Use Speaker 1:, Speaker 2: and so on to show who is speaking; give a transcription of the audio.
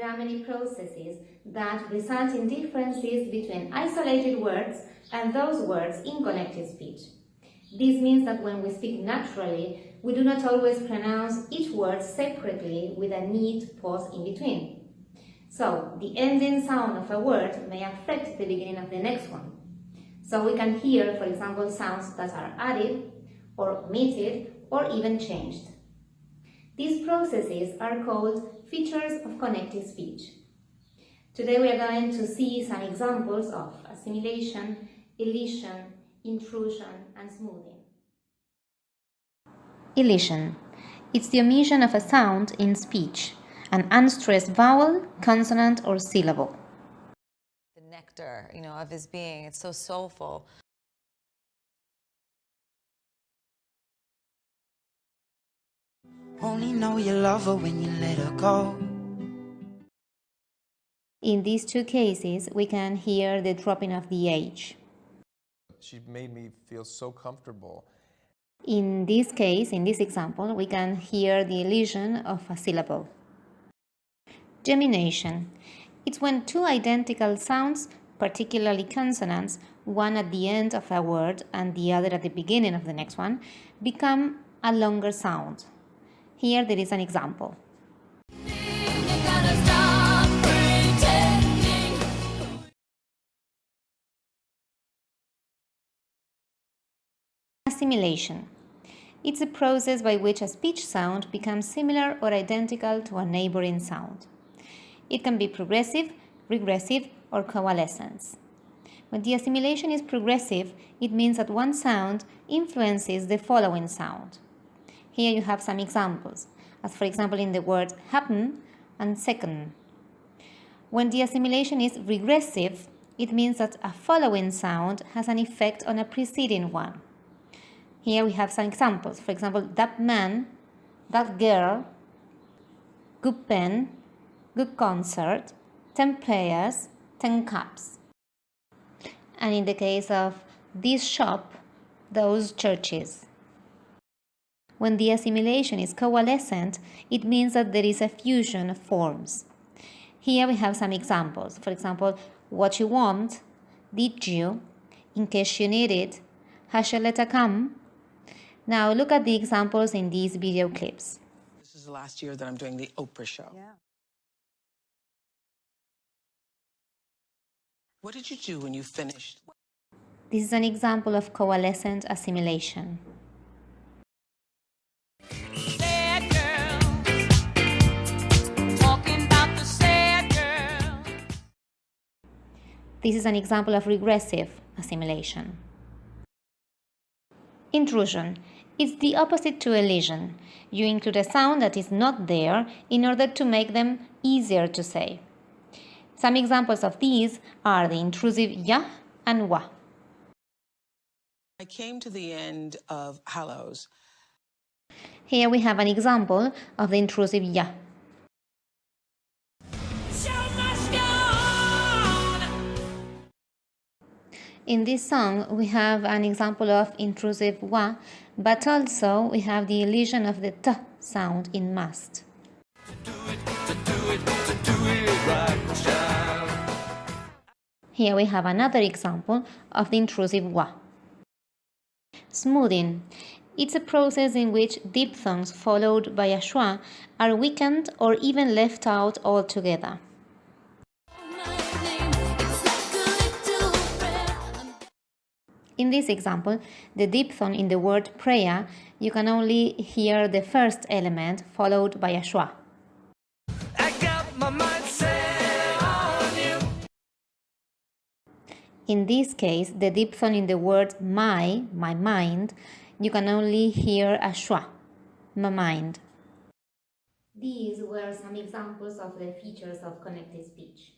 Speaker 1: there are many processes that result in differences between isolated words and those words in connected speech. This means that when we speak naturally, we do not always pronounce each word separately with a neat pause in between. So, the ending sound of a word may affect the beginning of the next one. So we can hear, for example, sounds that are added, or omitted, or even changed. These processes are called features of connected speech. Today we are going to see some examples of assimilation, elision, intrusion, and smoothing. Elision. It's the omission of a sound in speech, an unstressed vowel, consonant, or syllable.
Speaker 2: The nectar, of his being. It's so soulful.
Speaker 3: Only know you love her when you let her go.
Speaker 1: In these two cases, we can hear the dropping of the H.
Speaker 4: She made me feel so comfortable.
Speaker 1: In this case, in this example, we can hear the elision of a syllable. Gemination. It's when two identical sounds, particularly consonants, one at the end of a word and the other at the beginning of the next one, become a longer sound. Here there is an example. Assimilation. It's a process by which a speech sound becomes similar or identical to a neighboring sound. It can be progressive, regressive, or coalescence. When the assimilation is progressive, it means that one sound influences the following sound. Here you have some examples, as for example in the word happen and second. When the assimilation is regressive, it means that a following sound has an effect on a preceding one. Here we have some examples. For example, that man, that girl, good pen, good concert, 10 players, 10 cups. And in the case of this shop, those churches. When the assimilation is coalescent, it means that there is a fusion of forms. Here we have some examples. For example, what you want, did you, in case you need it, has your letter come? Now look at the examples in these video clips.
Speaker 3: This is the last year that I'm doing the Oprah show.
Speaker 2: Yeah.
Speaker 3: What did you do when you finished?
Speaker 1: This is an example of coalescent assimilation. This is an example of regressive assimilation. Intrusion. It's the opposite to elision. You include a sound that is not there in order to make them easier to say. Some examples of these are the intrusive ya and wa.
Speaker 3: I came to the end of Hallows.
Speaker 1: Here we have an example of the intrusive ya. In this song, we have an example of intrusive wa, but also we have the elision of the t sound in must. Here we have another example of the intrusive wa. Smoothing. It's a process in which diphthongs followed by a schwa are weakened or even left out altogether. In this example, the diphthong in the word prayer, you can only hear the first element followed by a schwa.
Speaker 5: I got my mind set on you.
Speaker 1: In this case, the diphthong in the word my mind, you can only hear a schwa, my mind. These were some examples of the features of connected speech.